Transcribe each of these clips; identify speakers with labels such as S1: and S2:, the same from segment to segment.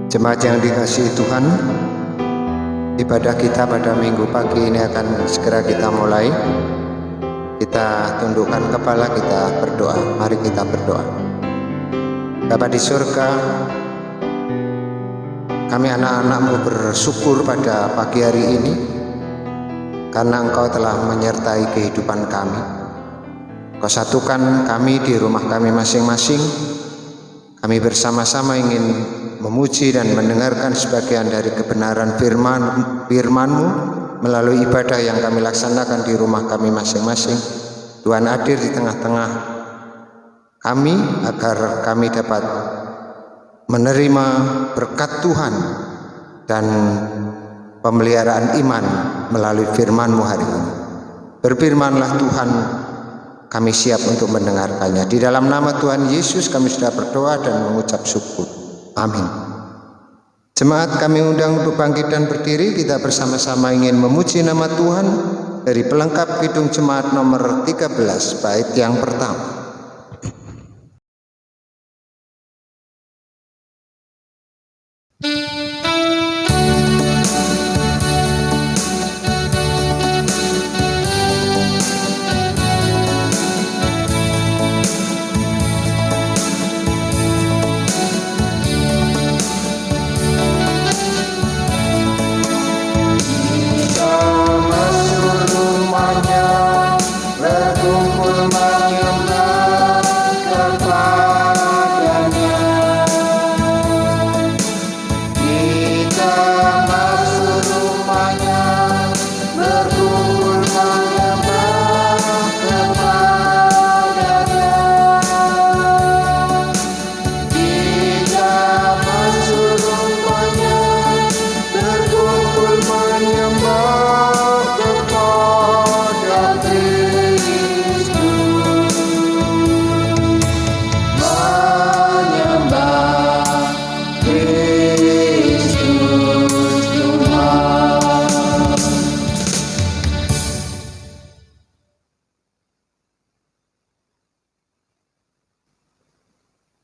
S1: Jemaat yang dikasihi Tuhan, ibadah kita pada minggu pagi ini akan segera kita mulai. Kita tundukkan kepala, kita berdoa. Mari kita berdoa. Bapa di surga, kami anak-anak-Mu bersyukur pada pagi hari ini karena Engkau telah menyertai kehidupan kami. Kau satukan kami di rumah kami masing-masing. Kami bersama-sama ingin memuji dan mendengarkan sebagian dari kebenaran firman-Mu melalui ibadah yang kami laksanakan di rumah kami masing-masing. Tuhan hadir di tengah-tengah kami agar kami dapat menerima berkat Tuhan dan pemeliharaan iman melalui firman-Mu hari ini. Berfirmanlah Tuhan, kami siap untuk mendengarkannya. Di dalam nama Tuhan Yesus kami sudah berdoa dan mengucap syukur. Amin. Jemaat kami undang untuk bangkit dan berdiri. Kita bersama-sama ingin memuji nama Tuhan dari pelengkap Kidung Jemaat nomor 13 bait yang pertama.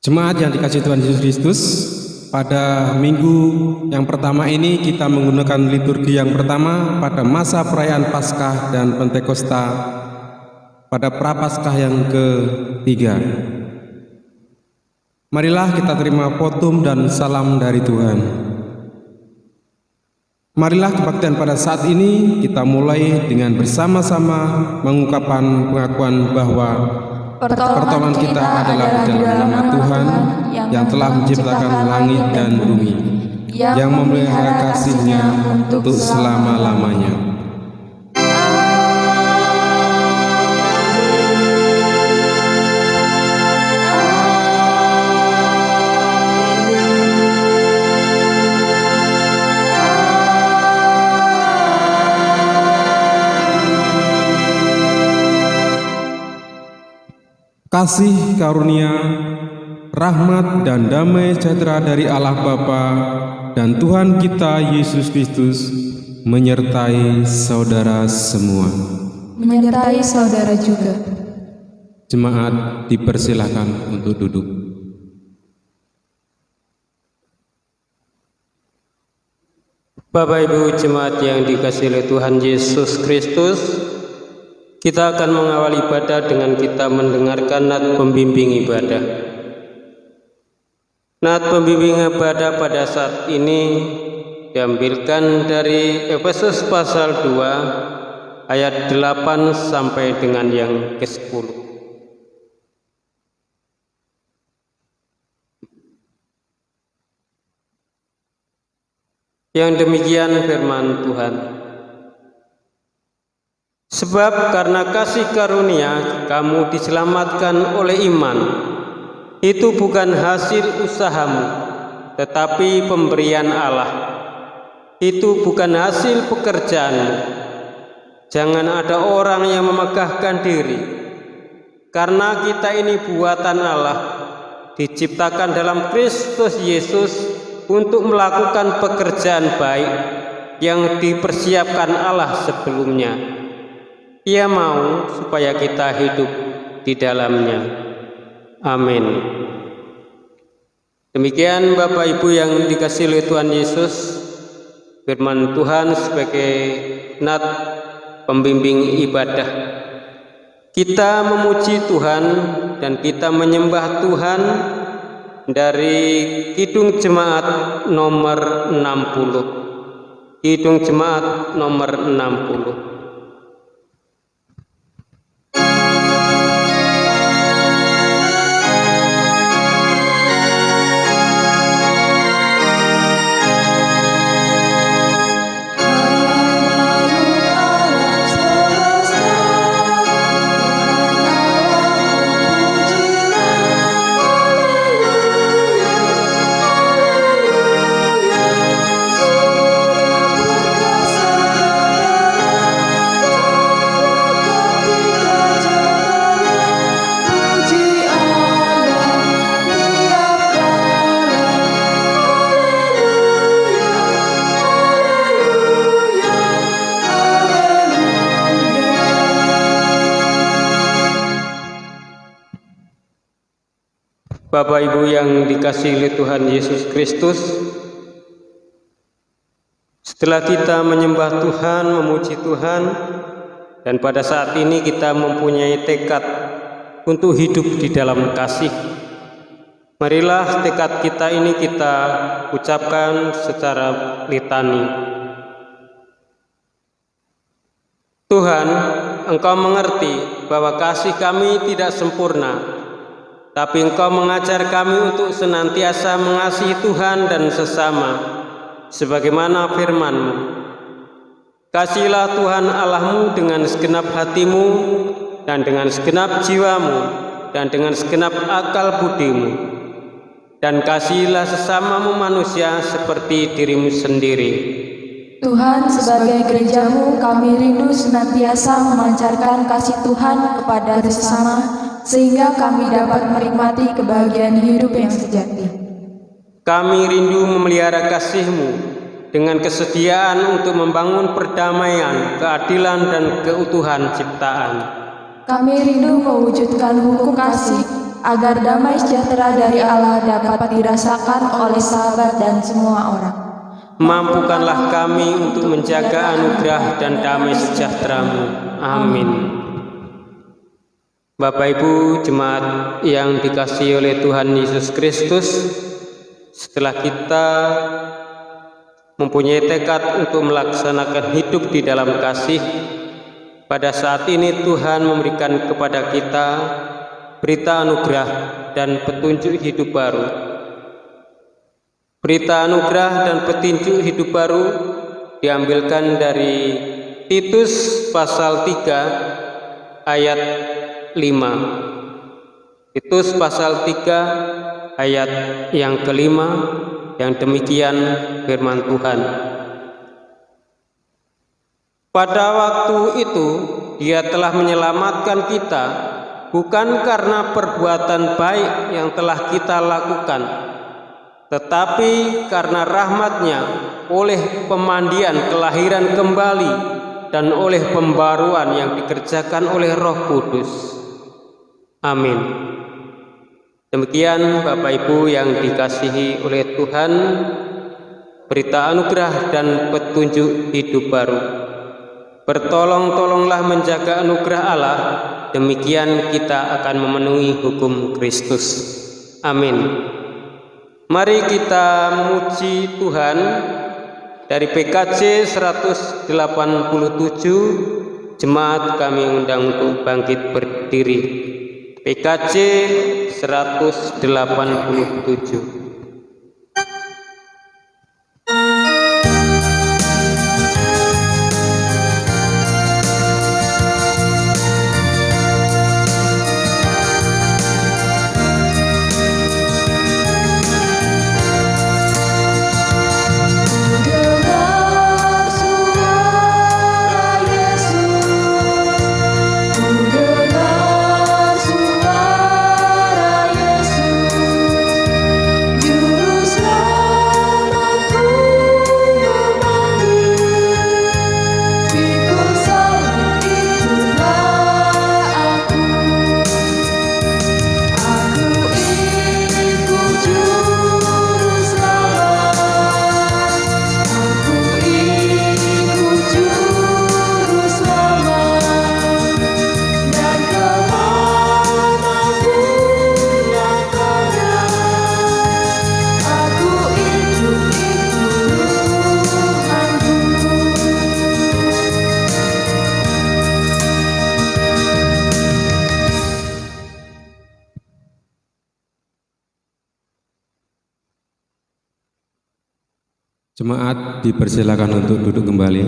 S2: Jemaat yang dikasihi Tuhan Yesus Kristus, pada minggu yang pertama ini kita menggunakan liturgi yang pertama pada masa perayaan Paskah dan Pentakosta pada Prapaskah yang ketiga. Marilah kita terima potum dan salam dari Tuhan. Marilah kebaktian pada saat ini kita mulai dengan bersama-sama mengungkapkan pengakuan bahwa pertolongan kita adalah di dalam nama Tuhan yang telah menciptakan langit dan bumi, yang memelihara kasih-Nya untuk selama-lamanya. Kasih karunia, rahmat dan damai sejahtera dari Allah Bapa dan Tuhan kita Yesus Kristus menyertai saudara semua.
S3: Menyertai saudara juga.
S2: Jemaat dipersilakan untuk duduk.
S4: Bapak Ibu jemaat yang dikasihi oleh Tuhan Yesus Kristus, kita akan mengawali ibadah dengan kita mendengarkan nat pembimbing ibadah. Nat pembimbing ibadah pada saat ini diambilkan dari Efesus pasal 2 ayat 8 sampai dengan yang ke-10. Yang demikian firman Tuhan. Sebab karena kasih karunia kamu diselamatkan oleh iman. Itu bukan hasil usahamu, tetapi pemberian Allah. Itu bukan hasil pekerjaanmu. Jangan ada orang yang memegahkan diri, karena kita ini buatan Allah, diciptakan dalam Kristus Yesus untuk melakukan pekerjaan baik yang dipersiapkan Allah sebelumnya. Ia mau supaya kita hidup di dalamnya. Amin. Demikian Bapak Ibu yang dikasihi oleh Tuhan Yesus, firman Tuhan sebagai nat pembimbing ibadah. Kita memuji Tuhan dan kita menyembah Tuhan dari Kidung Jemaat nomor 60. Kidung Jemaat nomor 60. Bapak Ibu yang dikasihi oleh Tuhan Yesus Kristus, setelah kita menyembah Tuhan, memuji Tuhan, dan pada saat ini kita mempunyai tekad untuk hidup di dalam kasih, marilah tekad kita ini kita ucapkan secara litani. Tuhan, Engkau mengerti bahwa kasih kami tidak sempurna, tapi Engkau mengajar kami untuk senantiasa mengasihi Tuhan dan sesama, sebagaimana firman-Mu. Kasihilah Tuhan Allahmu dengan segenap hatimu, dan dengan segenap jiwamu, dan dengan segenap akal budimu. Dan kasihilah sesamamu manusia seperti dirimu sendiri.
S3: Tuhan, sebagai gerejamu, kami rindu senantiasa memancarkan kasih Tuhan kepada sesama, sehingga kami dapat menikmati kebahagiaan hidup yang sejati.
S4: Kami rindu memelihara kasih-Mu dengan kesediaan untuk membangun perdamaian, keadilan, dan keutuhan ciptaan.
S3: Kami rindu mewujudkan hukum kasih, agar damai sejahtera dari Allah dapat dirasakan oleh sahabat dan semua orang.
S4: Mampukanlah kami untuk menjaga anugerah dan damai sejahtera-Mu. Amin. Bapak Ibu jemaat yang dikasihi oleh Tuhan Yesus Kristus, setelah kita mempunyai tekad untuk melaksanakan hidup di dalam kasih, pada saat ini Tuhan memberikan kepada kita berita anugerah dan petunjuk hidup baru. Berita anugerah dan petunjuk hidup baru diambilkan dari Titus pasal 3 ayat 5. Titus pasal 3 ayat yang kelima, yang demikian firman Tuhan. Pada waktu itu Dia telah menyelamatkan kita, bukan karena perbuatan baik yang telah kita lakukan, tetapi karena rahmat-Nya oleh pemandian kelahiran kembali dan oleh pembaruan yang dikerjakan oleh Roh Kudus. Amin. Demikian Bapak Ibu yang dikasihi oleh Tuhan, berita anugerah dan petunjuk hidup baru. Bertolong-tolonglah menjaga anugerah Allah, demikian kita akan memenuhi hukum Kristus. Amin. Mari kita memuji Tuhan dari PKJ 187, jemaat kami undang untuk bangkit berdiri. PKJ 187.
S2: Jemaat dipersilakan untuk duduk kembali.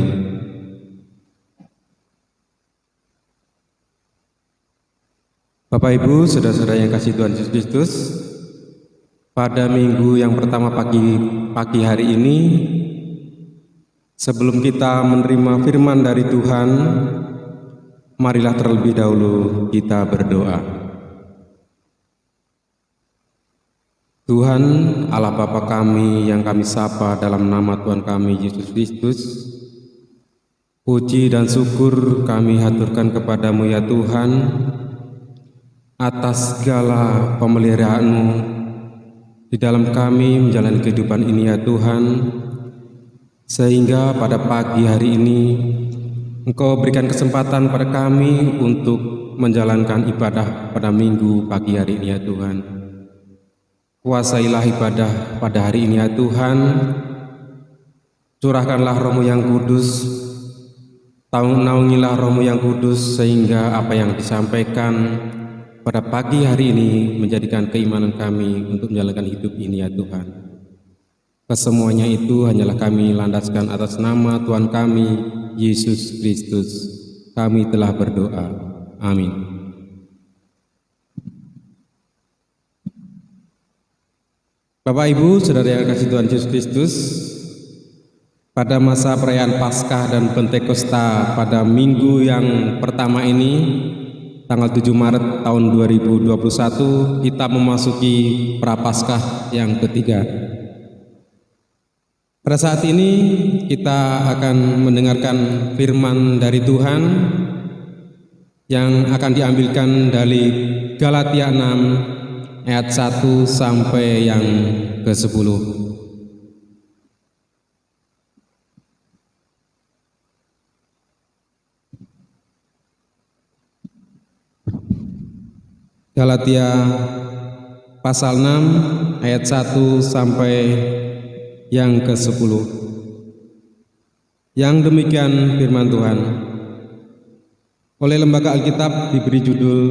S2: Bapak Ibu, saudara-saudara yang kasih Tuhan Yesus Kristus, pada minggu yang pertama pagi hari ini, sebelum kita menerima firman dari Tuhan, marilah terlebih dahulu kita berdoa. Tuhan, Allah Bapa kami yang kami sapa dalam nama Tuhan kami Yesus Kristus, puji dan syukur kami haturkan kepadamu ya Tuhan, atas segala pemeliharaan-Mu di dalam kami menjalani kehidupan ini ya Tuhan, sehingga pada pagi hari ini Engkau berikan kesempatan pada kami untuk menjalankan ibadah pada minggu pagi hari ini ya Tuhan. Kuasailah ibadah pada hari ini ya Tuhan, curahkanlah Roh-Mu yang kudus, naungilah Roh-Mu yang kudus, sehingga apa yang disampaikan pada pagi hari ini menjadikan keimanan kami untuk menjalankan hidup ini ya Tuhan. Kesemuanya itu hanyalah kami landaskan atas nama Tuhan kami, Yesus Kristus. Kami telah berdoa. Amin. Bapak Ibu, saudara yang kasih Tuhan Yesus Kristus, pada masa perayaan Paskah dan Pentakosta pada minggu yang pertama ini, tanggal 7 Maret tahun 2021, kita memasuki Prapaskah yang ketiga. Pada saat ini kita akan mendengarkan firman dari Tuhan yang akan diambilkan dari Galatia 6 ayat 1 sampai yang ke-10. Galatia pasal 6 ayat 1 sampai yang ke-10. Yang demikian firman Tuhan. Oleh Lembaga Alkitab diberi judul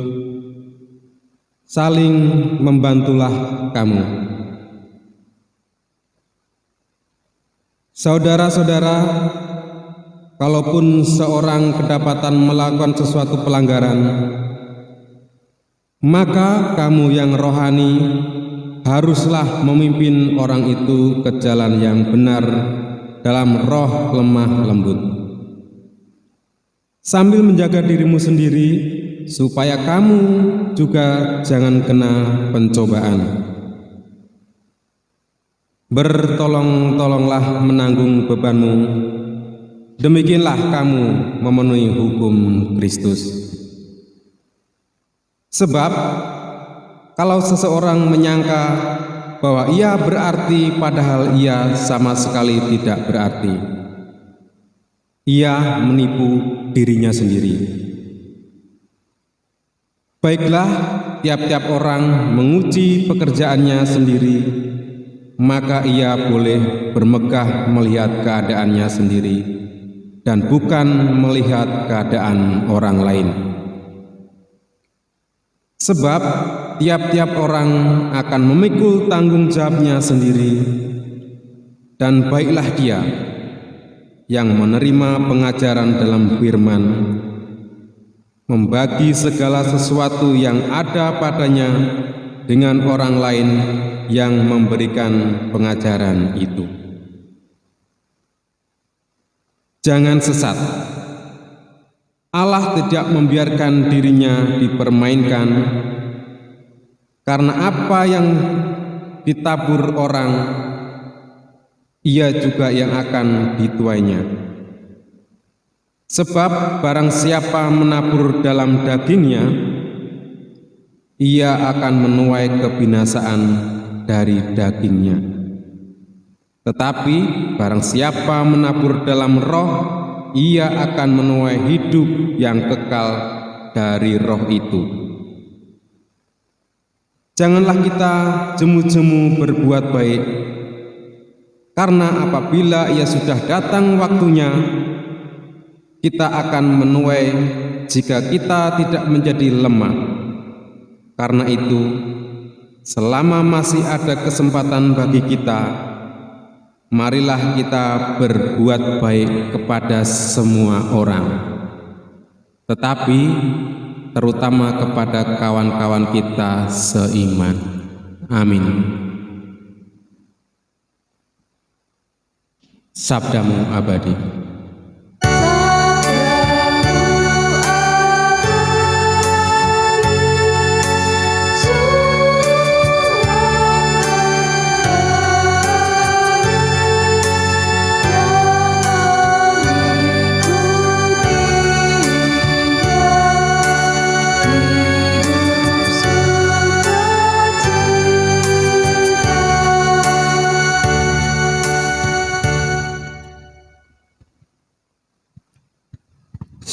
S2: Saling membantulah kamu. Saudara-saudara, kalaupun seorang kedapatan melakukan sesuatu pelanggaran, maka kamu yang rohani haruslah memimpin orang itu ke jalan yang benar dalam roh lemah lembut, sambil menjaga dirimu sendiri, supaya kamu juga jangan kena pencobaan. Bertolong-tolonglah menanggung bebanmu, demikianlah kamu memenuhi hukum Kristus. Sebab kalau seseorang menyangka bahwa ia berarti padahal ia sama sekali tidak berarti, ia menipu dirinya sendiri. Baiklah, tiap-tiap orang menguji pekerjaannya sendiri, maka ia boleh bermegah melihat keadaannya sendiri dan bukan melihat keadaan orang lain. Sebab tiap-tiap orang akan memikul tanggung jawabnya sendiri, dan baiklah dia yang menerima pengajaran dalam firman, membagi segala sesuatu yang ada padanya dengan orang lain yang memberikan pengajaran itu. Jangan sesat. Allah tidak membiarkan dirinya dipermainkan, karena apa yang ditabur orang, ia juga yang akan dituainya. Sebab barang siapa menabur dalam dagingnya, ia akan menuai kebinasaan dari dagingnya. Tetapi barang siapa menabur dalam roh, ia akan menuai hidup yang kekal dari roh itu. Janganlah kita jemu-jemu berbuat baik, karena apabila ia sudah datang waktunya, kita akan menuai jika kita tidak menjadi lemah. Karena itu, selama masih ada kesempatan bagi kita, marilah kita berbuat baik kepada semua orang, tetapi terutama kepada kawan-kawan kita seiman. Amin. Sabdamu abadi.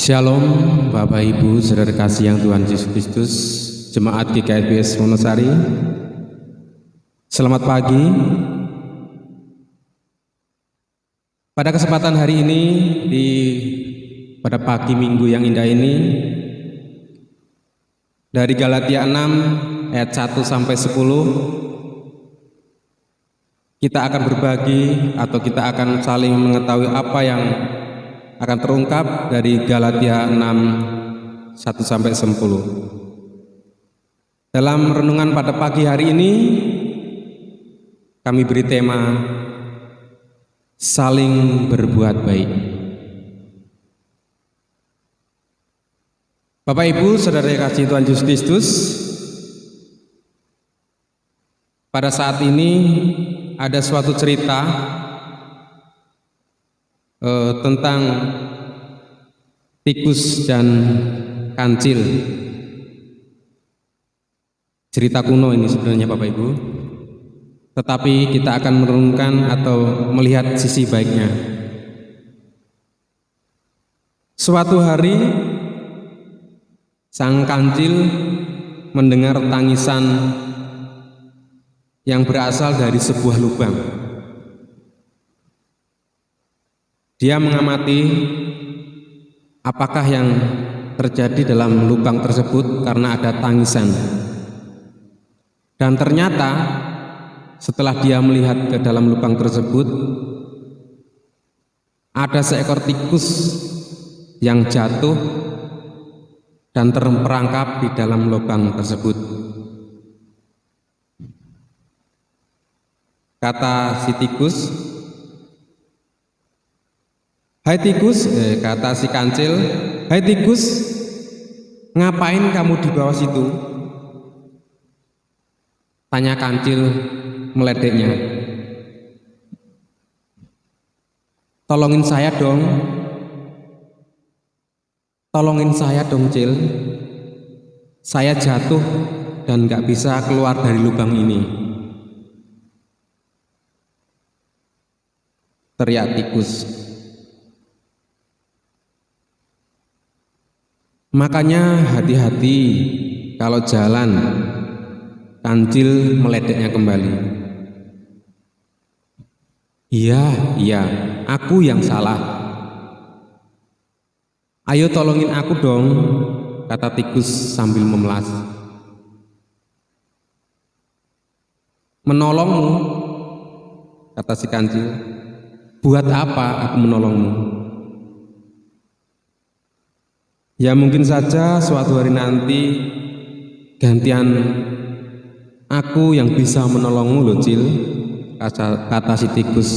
S2: Shalom Bapak Ibu saudara kasih yang Tuhan Yesus Kristus, Jemaat GKSBS Wonosari. Selamat pagi. Pada kesempatan hari ini, pada pagi Minggu yang indah ini, dari Galatia 6 ayat 1 sampai 10, kita akan berbagi atau kita akan saling mengetahui apa yang akan terungkap dari Galatia 6 1 sampai 10. Dalam renungan pada pagi hari ini kami beri tema saling berbuat baik. Bapak Ibu saudara yang kasih Tuhan Yesus Kristus, pada saat ini ada suatu cerita tentang tikus dan kancil. Cerita kuno ini sebenarnya Bapak Ibu, tetapi kita akan merenungkan atau melihat sisi baiknya. Suatu hari sang kancil mendengar tangisan yang berasal dari sebuah lubang. Dia mengamati apakah yang terjadi dalam lubang tersebut karena ada tangisan. Dan ternyata setelah dia melihat ke dalam lubang tersebut, ada seekor tikus yang jatuh dan terperangkap di dalam lubang tersebut. Kata si tikus, "Hai tikus," kata si kancil, "Hai tikus, ngapain kamu di bawah situ?" Tanya kancil meledeknya. "Tolongin saya dong. Tolongin saya dong, Cil. Saya jatuh dan gak bisa keluar dari lubang ini," teriak tikus. Makanya hati-hati kalau jalan. Kancil meledeknya kembali. Iya, aku yang salah. Ayo tolongin aku dong, kata tikus sambil memelas. Menolongmu, kata si kancil. Buat apa aku menolongmu? Ya mungkin saja suatu hari nanti gantian aku yang bisa menolongmu loh, Cil, kata si tikus.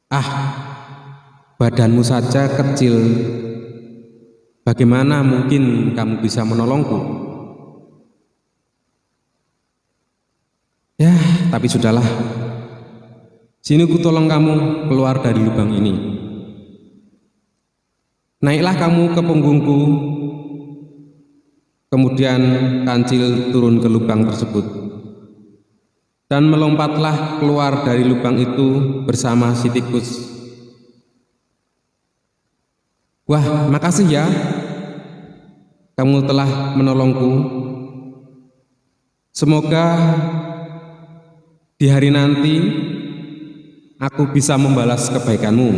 S2: Ah, badanmu saja kecil, bagaimana mungkin kamu bisa menolongku? Ya, tapi sudahlah. Sini ku tolong kamu keluar dari lubang ini. Naiklah kamu ke punggungku. Kemudian kancil turun ke lubang tersebut dan melompatlah keluar dari lubang itu bersama si tikus. Wah, makasih ya, kamu telah menolongku. Semoga di hari nanti aku bisa membalas kebaikanmu,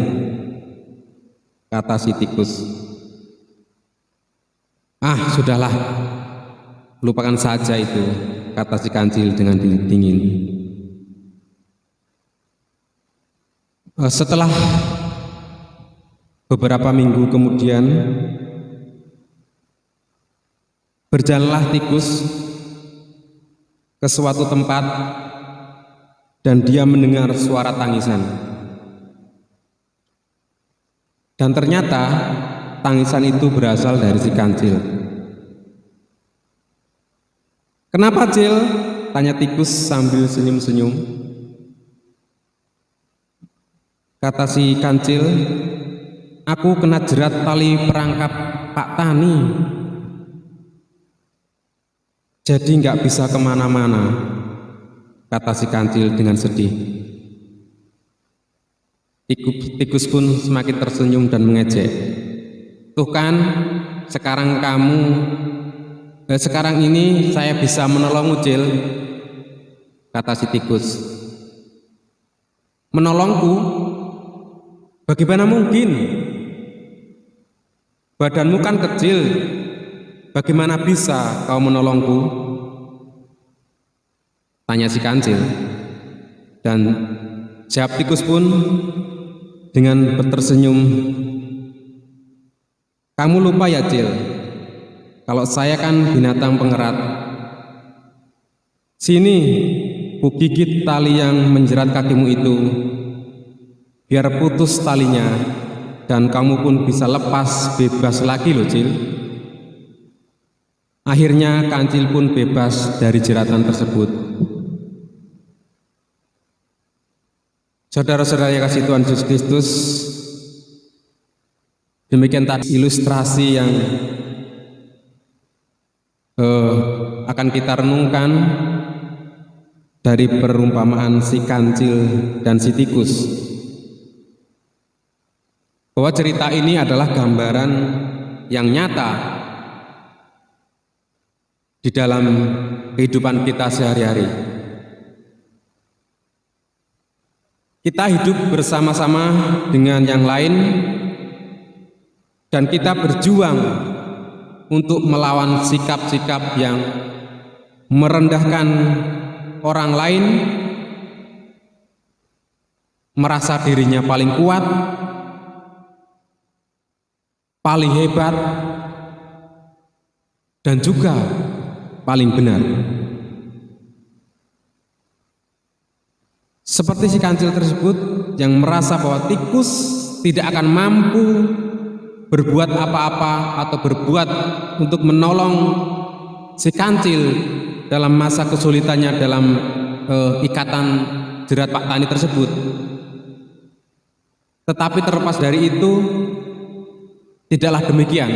S2: kata si tikus. Ah, sudahlah, lupakan saja itu, kata si kancil dengan dingin. Setelah beberapa minggu kemudian, berjalanlah tikus ke suatu tempat dan dia mendengar suara tangisan. Dan ternyata tangisan itu berasal dari si kancil. "Kenapa, Cil?" tanya tikus sambil senyum-senyum. Kata si kancil, "Aku kena jerat tali perangkap Pak Tani, jadi nggak bisa kemana-mana," kata si kancil dengan sedih. Tikus pun semakin tersenyum dan mengejek. "Tuh kan, sekarang ini saya bisa menolongmu, Cil," kata si tikus. "Menolongku? Bagaimana mungkin? Badanmu kan kecil, bagaimana bisa kau menolongku?" tanya si kancil. Dan jawab tikus pun dengan tersenyum, "Kamu lupa ya, Cil, kalau saya kan binatang pengerat. Sini, ku gigit tali yang menjerat kakimu itu, biar putus talinya dan kamu pun bisa lepas bebas lagi loh, Cil." Akhirnya kancil pun bebas dari jeratan tersebut. Saudara-saudara yang kasih Tuhan Yesus Kristus, demikian tadi ilustrasi yang akan kita renungkan dari perumpamaan si kancil dan si tikus, bahwa cerita ini adalah gambaran yang nyata di dalam kehidupan kita sehari-hari. Kita hidup bersama-sama dengan yang lain dan kita berjuang untuk melawan sikap-sikap yang merendahkan orang lain, merasa dirinya paling kuat, paling hebat, dan juga paling benar. Seperti si kancil tersebut yang merasa bahwa tikus tidak akan mampu berbuat apa-apa atau berbuat untuk menolong si kancil dalam masa kesulitannya dalam ikatan jerat Pak Tani tersebut. Tetapi terlepas dari itu, tidaklah demikian.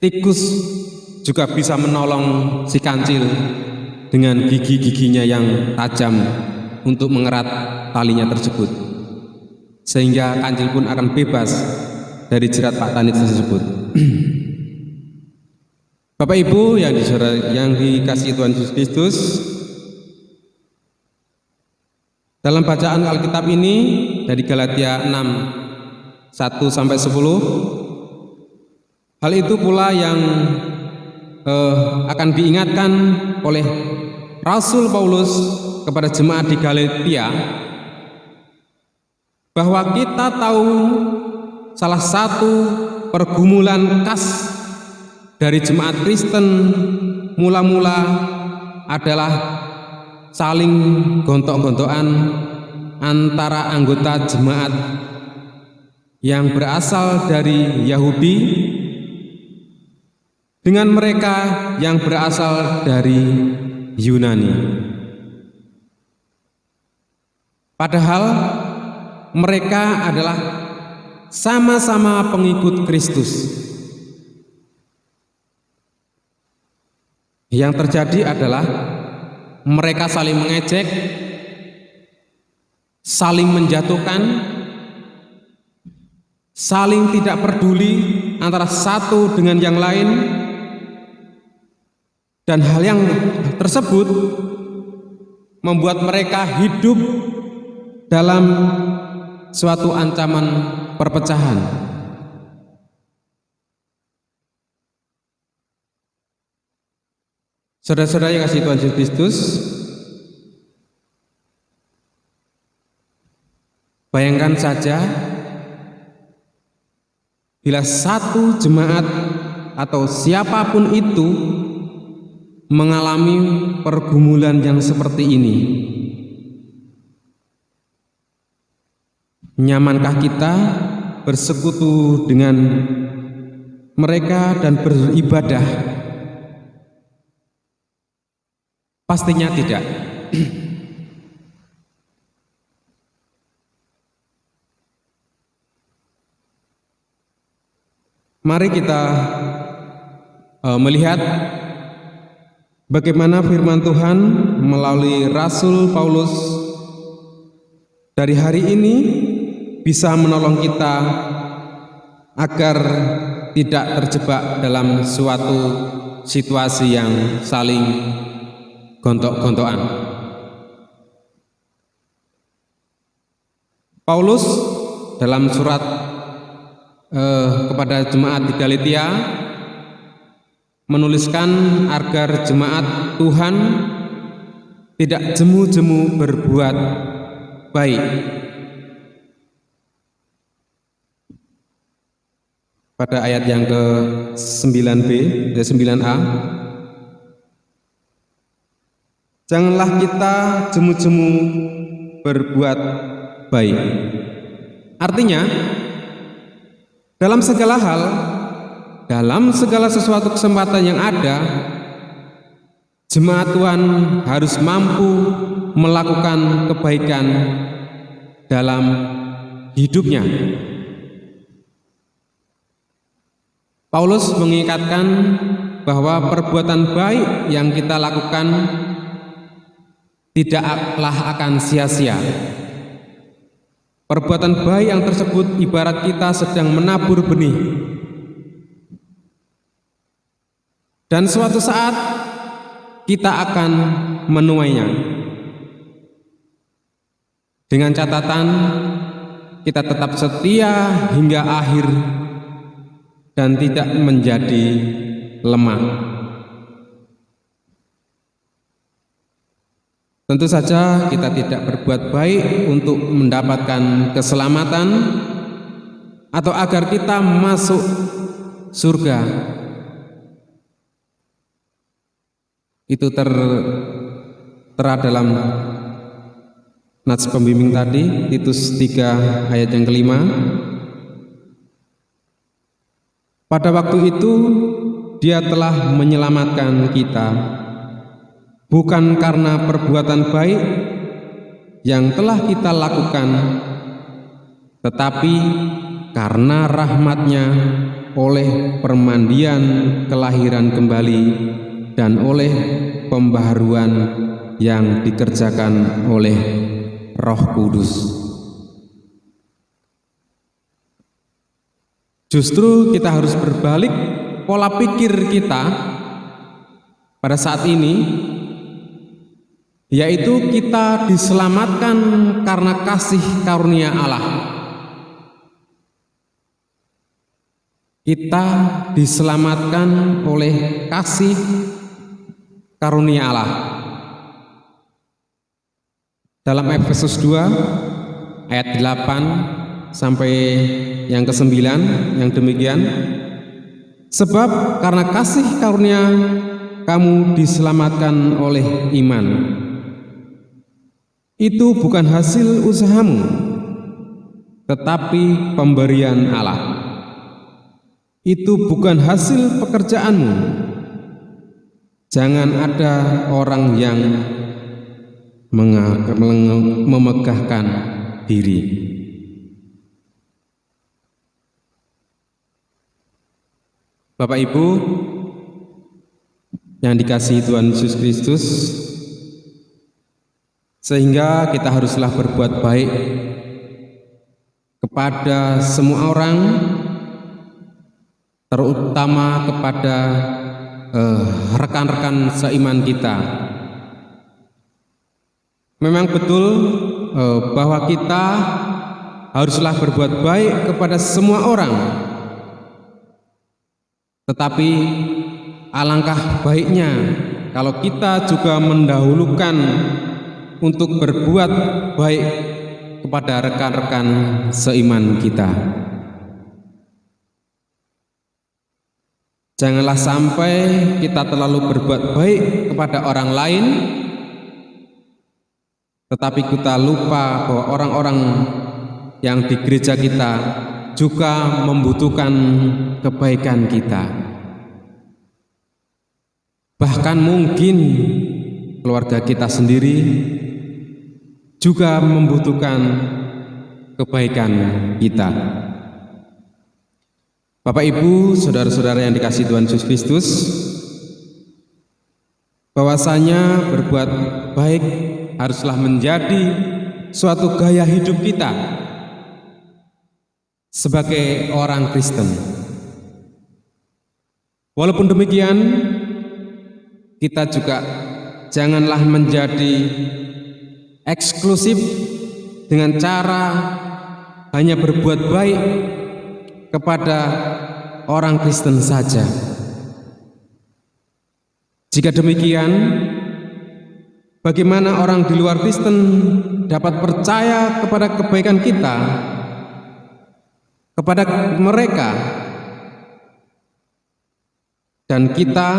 S2: Tikus juga bisa menolong si kancil dengan gigi-giginya yang tajam untuk mengerat talinya tersebut, sehingga kancil pun akan bebas dari jerat Pak Tani tersebut. Bapak Ibu yang dikasihi Tuhan Yesus Kristus, dalam bacaan Alkitab ini dari Galatia 6, 1-10, hal itu pula yang akan diingatkan oleh Rasul Paulus kepada jemaat di Galatia, bahwa kita tahu salah satu pergumulan khas dari jemaat Kristen mula-mula adalah saling gontok-gontokan antara anggota jemaat yang berasal dari Yahudi dengan mereka yang berasal dari Yunani. Padahal mereka adalah sama-sama pengikut Kristus. Yang terjadi adalah mereka saling mengejek, saling menjatuhkan, saling tidak peduli antara satu dengan yang lain. Dan hal yang tersebut membuat mereka hidup dalam suatu ancaman perpecahan. Saudara-saudara yang kasih Tuhan Yesus Kristus, Bayangkan saja bila satu jemaat atau siapapun itu mengalami pergumulan yang seperti ini. Nyamankah kita bersekutu dengan mereka dan beribadah? Pastinya tidak. Mari kita melihat bagaimana firman Tuhan melalui Rasul Paulus dari hari ini bisa menolong kita agar tidak terjebak dalam suatu situasi yang saling gontok-gontokan. Paulus dalam surat kepada jemaat di Galatia menuliskan agar jemaat Tuhan tidak jemu-jemu berbuat baik. Pada ayat yang ke-9b, 9a, janganlah kita jemu-jemu berbuat baik. Artinya, dalam segala hal, dalam segala sesuatu kesempatan yang ada, jemaat Tuhan harus mampu melakukan kebaikan dalam hidupnya. Paulus mengingatkan bahwa perbuatan baik yang kita lakukan tidaklah akan sia-sia. Perbuatan baik yang tersebut ibarat kita sedang menabur benih, dan suatu saat kita akan menuainya. Dengan catatan kita tetap setia hingga akhir dan tidak menjadi lemah. Tentu saja kita tidak berbuat baik untuk mendapatkan keselamatan atau agar kita masuk surga. Itu tertera dalam nats pembimbing tadi, Titus 3 ayat yang ke-5. Pada waktu itu Dia telah menyelamatkan kita, bukan karena perbuatan baik yang telah kita lakukan, tetapi karena rahmat-Nya oleh permandian kelahiran kembali dan oleh pembaharuan yang dikerjakan oleh Roh Kudus. Justru kita harus berbalik pola pikir kita pada saat ini, yaitu kita diselamatkan karena kasih karunia Allah. Kita diselamatkan oleh kasih karunia Allah. Dalam Efesus 2 ayat 8 sampai yang ke-9 yang demikian, sebab karena kasih karunia kamu diselamatkan oleh iman. Itu bukan hasil usahamu, tetapi pemberian Allah. Itu bukan hasil pekerjaanmu. Jangan ada orang yang memegahkan diri. Bapak Ibu yang dikasihi Tuhan Yesus Kristus, sehingga kita haruslah berbuat baik kepada semua orang, terutama kepada rekan-rekan seiman kita. Memang betul bahwa kita haruslah berbuat baik kepada semua orang, tetapi alangkah baiknya kalau kita juga mendahulukan untuk berbuat baik kepada rekan-rekan seiman kita. Janganlah sampai kita terlalu berbuat baik kepada orang lain, tetapi kita lupa bahwa orang-orang yang di gereja kita juga membutuhkan kebaikan kita. Bahkan mungkin keluarga kita sendiri juga membutuhkan kebaikan kita. Bapak Ibu, saudara-saudara yang dikasihi Tuhan Yesus Kristus, bahwasanya berbuat baik haruslah menjadi suatu gaya hidup kita sebagai orang Kristen. Walaupun demikian, kita juga janganlah menjadi eksklusif dengan cara hanya berbuat baik kepada orang Kristen saja. Jika demikian, bagaimana orang di luar Kristen dapat percaya kepada kebaikan kita, kepada mereka, dan kita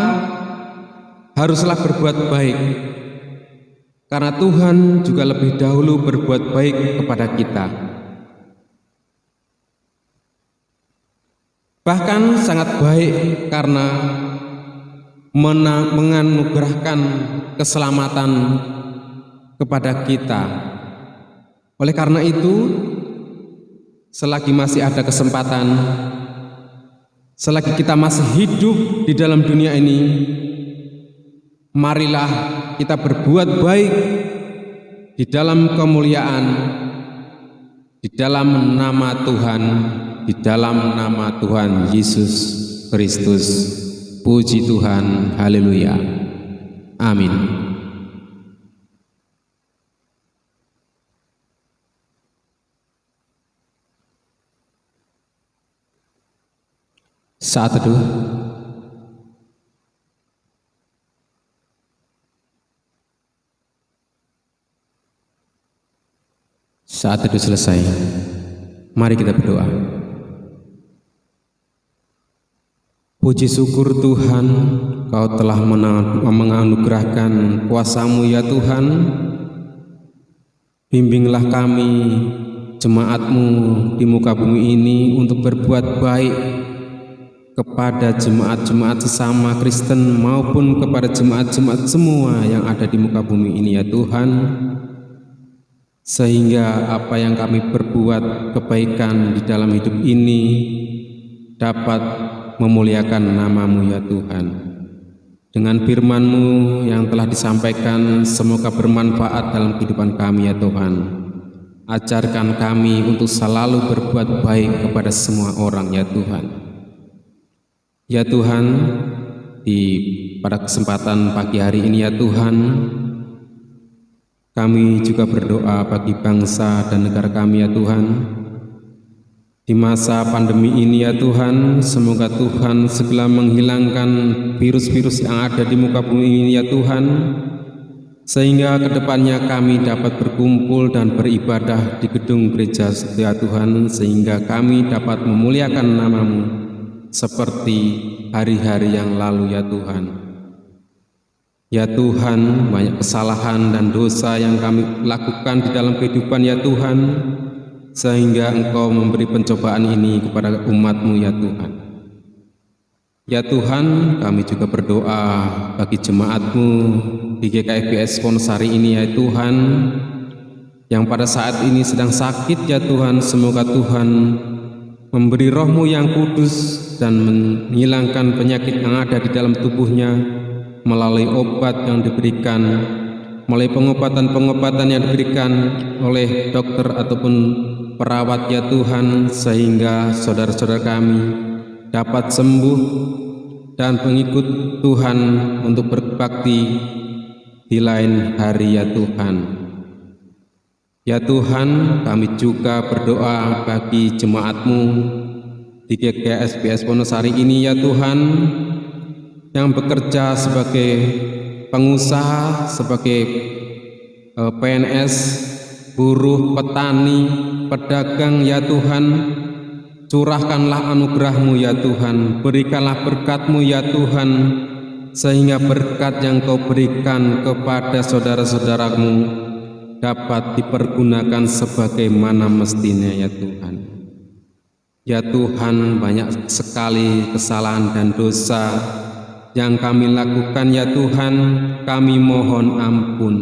S2: haruslah berbuat baik, karena Tuhan juga lebih dahulu berbuat baik kepada kita. Bahkan sangat baik karena menganugerahkan keselamatan kepada kita. Oleh karena itu, selagi masih ada kesempatan, selagi kita masih hidup di dalam dunia ini, marilah kita berbuat baik di dalam kemuliaan, di dalam nama Tuhan, di dalam nama Tuhan Yesus Kristus. Puji Tuhan, haleluya, amin. Saat teduh. Saat teduh selesai, mari kita berdoa. Puji syukur Tuhan, Kau telah menganugerahkan kuasa-Mu ya Tuhan. Bimbinglah kami, jemaat-Mu di muka bumi ini untuk berbuat baik kepada jemaat-jemaat sesama Kristen maupun kepada jemaat-jemaat semua yang ada di muka bumi ini ya Tuhan. Sehingga apa yang kami berbuat kebaikan di dalam hidup ini dapat memuliakan nama-Mu ya Tuhan. Dengan firman-Mu yang telah disampaikan, semoga bermanfaat dalam kehidupan kami ya Tuhan. Ajarkan kami untuk selalu berbuat baik kepada semua orang ya Tuhan. Ya Tuhan, pada kesempatan pagi hari ini ya Tuhan, kami juga berdoa bagi bangsa dan negara kami ya Tuhan. Di masa pandemi ini ya Tuhan, semoga Tuhan segera menghilangkan virus-virus yang ada di muka bumi ini ya Tuhan, sehingga kedepannya kami dapat berkumpul dan beribadah di gedung gereja ya Tuhan, sehingga kami dapat memuliakan nama-Mu seperti hari-hari yang lalu ya Tuhan. Ya Tuhan, banyak kesalahan dan dosa yang kami lakukan di dalam kehidupan ya Tuhan, sehingga Engkau memberi pencobaan ini kepada umat-Mu ya Tuhan. Ya Tuhan, kami juga berdoa bagi jemaat-Mu di GKFBS Wonosari ini ya Tuhan, yang pada saat ini sedang sakit ya Tuhan. Semoga Tuhan memberi Roh-Mu yang kudus dan menghilangkan penyakit yang ada di dalam tubuhnya melalui obat yang diberikan, melalui pengobatan-pengobatan yang diberikan oleh dokter ataupun perawat ya Tuhan, sehingga saudara-saudara kami dapat sembuh dan mengikut Tuhan untuk berbakti di lain hari ya Tuhan. Ya Tuhan, kami juga berdoa bagi jemaat-Mu di GKSBS Wonosari ini ya Tuhan, yang bekerja sebagai pengusaha, sebagai PNS, buruh, petani, pedagang ya Tuhan. Curahkanlah anugerah-Mu ya Tuhan, berikanlah berkat-Mu ya Tuhan, sehingga berkat yang Kau berikan kepada saudara-saudaramu dapat dipergunakan sebagaimana mestinya ya Tuhan. Ya Tuhan, banyak sekali kesalahan dan dosa yang kami lakukan ya Tuhan, kami mohon ampun.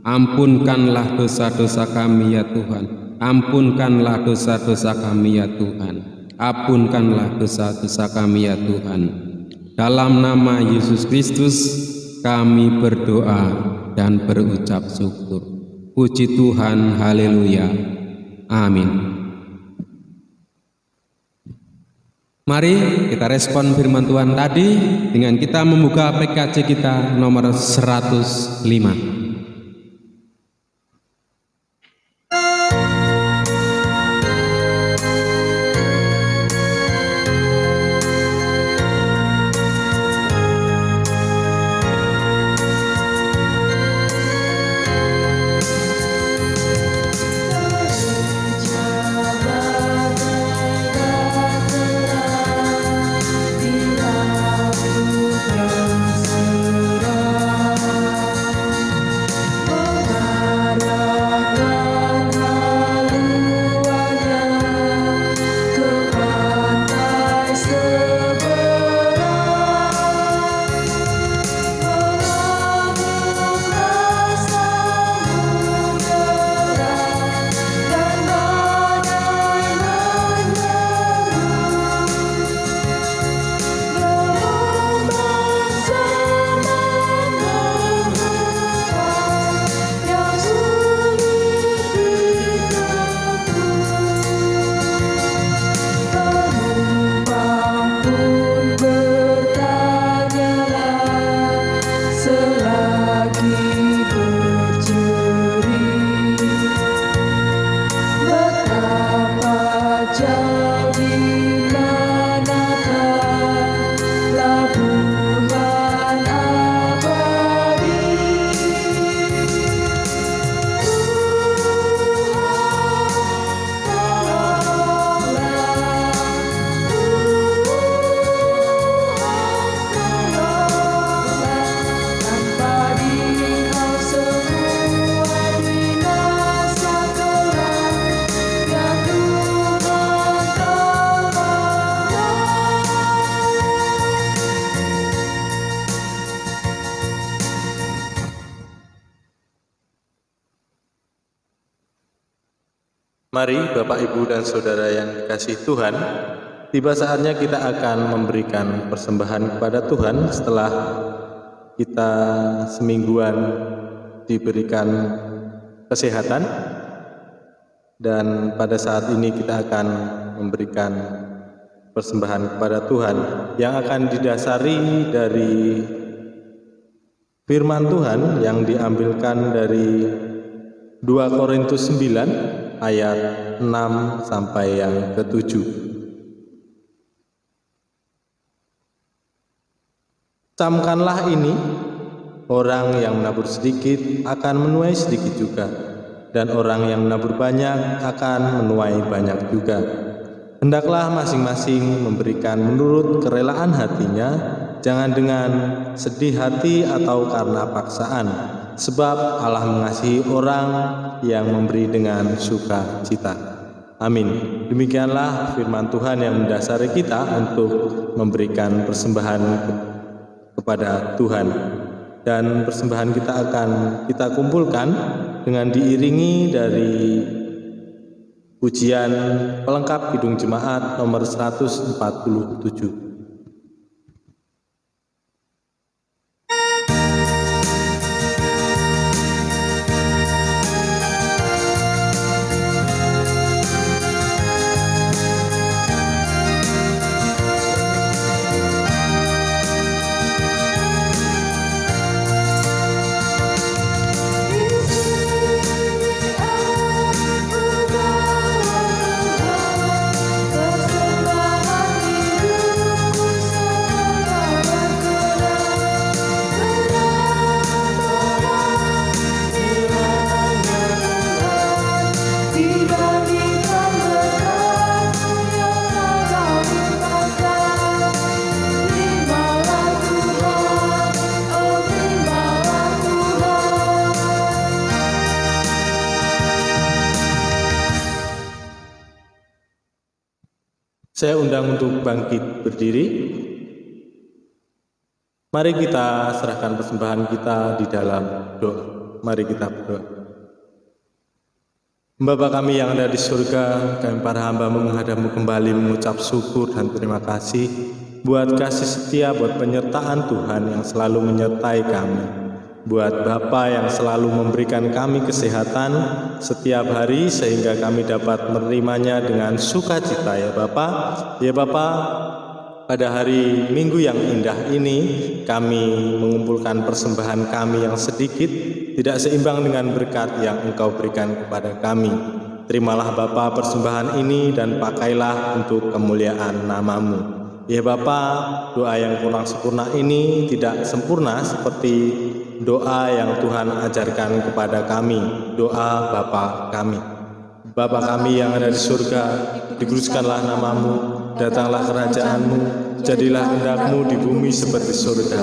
S2: Ampunkanlah dosa-dosa kami ya Tuhan. Ampunkanlah dosa-dosa kami ya Tuhan. Ampunkanlah dosa-dosa kami ya Tuhan. Dalam nama Yesus Kristus kami berdoa dan berucap syukur. Puji Tuhan, haleluya. Amin. Mari kita respon firman Tuhan tadi dengan kita membuka PKJ kita nomor 105.
S5: Mari Bapak, Ibu, dan Saudara yang dikasihi Tuhan, tiba saatnya kita akan memberikan persembahan kepada Tuhan setelah kita semingguan diberikan kesehatan. Dan pada saat ini kita akan memberikan persembahan kepada Tuhan yang akan didasari dari firman Tuhan yang diambilkan dari 2 Korintus 9 ayat 6 sampai yang ke-7. Camkanlah ini, orang yang menabur sedikit akan menuai sedikit juga, dan orang yang menabur banyak akan menuai banyak juga. Hendaklah masing-masing memberikan menurut kerelaan hatinya, jangan dengan sedih hati atau karena paksaan, sebab Allah mengasihi orang yang memberi dengan sukacita. Amin. Demikianlah firman Tuhan yang mendasari kita untuk memberikan persembahan kepada Tuhan. Dan persembahan kita akan kita kumpulkan dengan diiringi dari pujian pelengkap Kidung Jemaat nomor 147.
S6: Persembahan hidup
S5: Saya undang untuk bangkit berdiri. Mari kita serahkan persembahan kita di dalam doa. Mari kita berdoa. Bapa kami yang ada di surga, kami para hamba menghadapmu kembali mengucap syukur dan terima kasih buat kasih setia, buat penyertaan Tuhan yang selalu menyertai kami. Buat Bapa yang selalu memberikan kami kesehatan setiap hari sehingga kami dapat menerimanya dengan sukacita ya Bapa. Ya Bapa, pada hari Minggu yang indah ini kami mengumpulkan persembahan kami yang sedikit tidak seimbang dengan berkat yang Engkau berikan kepada kami. Terimalah Bapa persembahan ini dan pakailah untuk kemuliaan nama-Mu. Ya Bapa, doa yang kurang sempurna ini tidak sempurna seperti doa yang Tuhan ajarkan kepada kami, doa Bapa kami. Bapa kami yang ada di surga, dikuduskanlah nama-Mu, datanglah kerajaan-Mu, jadilah kehendak-Mu di bumi seperti surga.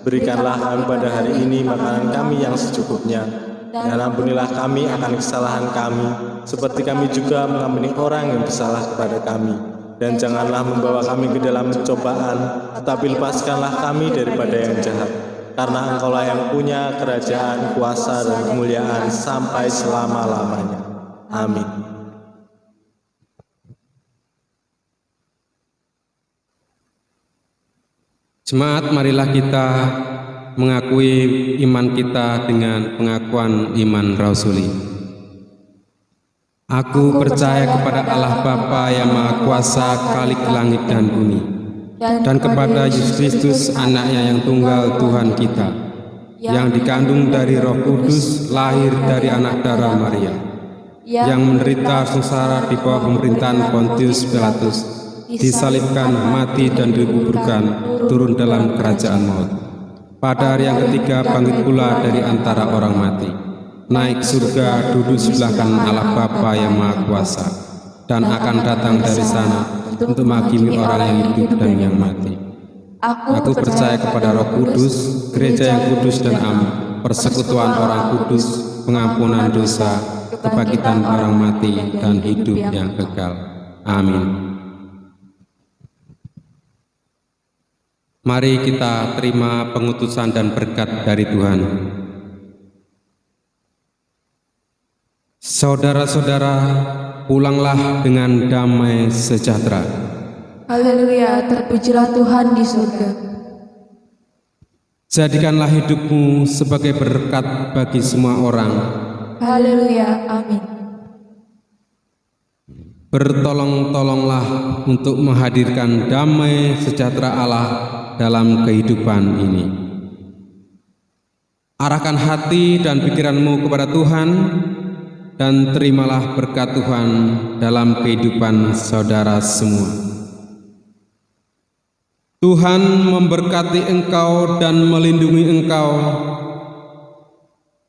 S5: Berikanlah kami pada hari ini makanan kami yang secukupnya, dan ampunilah kami akan kesalahan kami, seperti kami juga mengampuni orang yang bersalah kepada kami. Dan janganlah membawa kami ke dalam pencobaan, tetapi lepaskanlah kami daripada yang jahat. Karena Engkaulah yang punya kerajaan, kuasa, dan kemuliaan sampai selama-lamanya. Amin.
S2: Jemaat, marilah kita mengakui iman kita dengan pengakuan iman rasuli. Aku percaya kepada Allah Bapa yang Maha Kuasa, Khalik langit dan bumi, dan kepada Yesus Kristus, anaknya yang tunggal Tuhan kita, yang dikandung dari Roh Kudus, lahir dari anak darah Maria, yang menderita sengsara di bawah pemerintahan Pontius Pilatus, disalibkan, mati dan dikuburkan, turun dalam kerajaan maut. Pada hari yang ketiga bangkit pula dari antara orang mati, naik surga, duduk sebelah kanan Allah Bapa yang Maha Kuasa, dan akan datang dari sana untuk menghakimi orang yang hidup dan yang mati. Aku percaya kepada Roh Kudus, gereja yang kudus dan am, persekutuan orang kudus, pengampunan dosa, kebangkitan orang mati, dan hidup yang kekal. Amin. Mari kita terima pengutusan dan berkat dari Tuhan. Saudara-saudara, pulanglah dengan damai sejahtera.
S3: Haleluya, terpujilah Tuhan di surga.
S2: Jadikanlah hidupmu sebagai berkat bagi semua orang.
S3: Haleluya, amin.
S2: Bertolong-tolonglah untuk menghadirkan damai sejahtera Allah dalam kehidupan ini. Arahkan hati dan pikiranmu kepada Tuhan, dan terimalah berkat Tuhan dalam kehidupan saudara semua. Tuhan memberkati engkau dan melindungi engkau.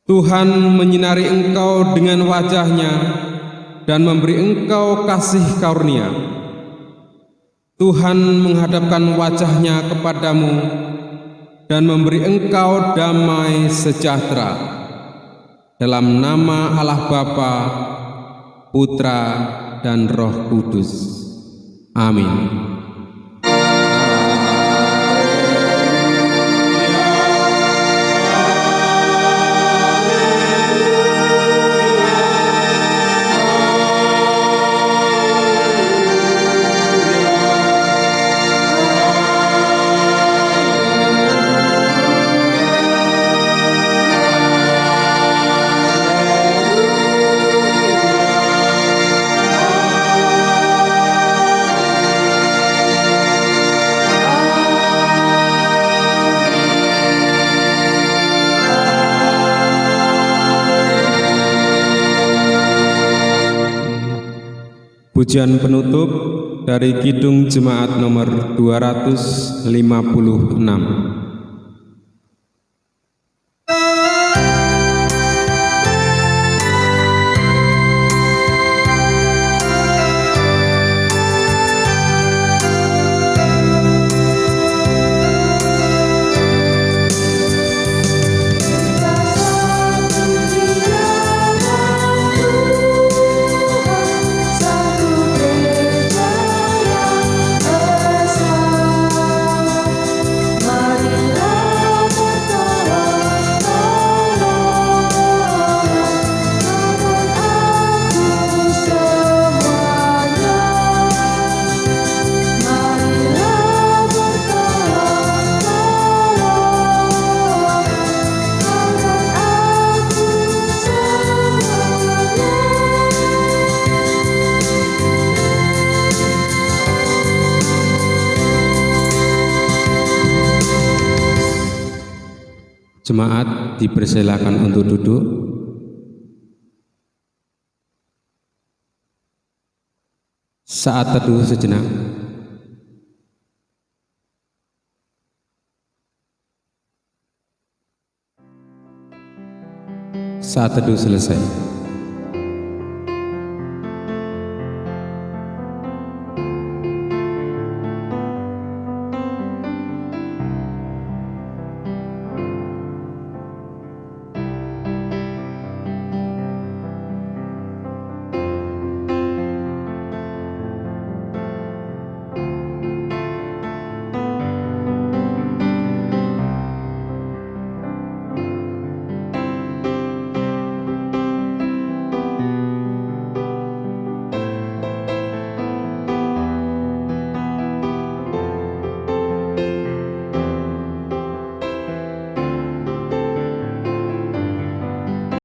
S2: Tuhan menyinari engkau dengan wajah-Nya dan memberi engkau kasih karunia. Tuhan menghadapkan wajah-Nya kepadamu dan memberi engkau damai sejahtera. Dalam nama Allah Bapa, Putra, dan Roh Kudus. Amin. Pujian penutup dari Kidung Jemaat nomor 256.
S3: Satu gereja yang
S2: Jemaat dipersilakan untuk duduk. Saat teduh sejenak. Saat teduh selesai.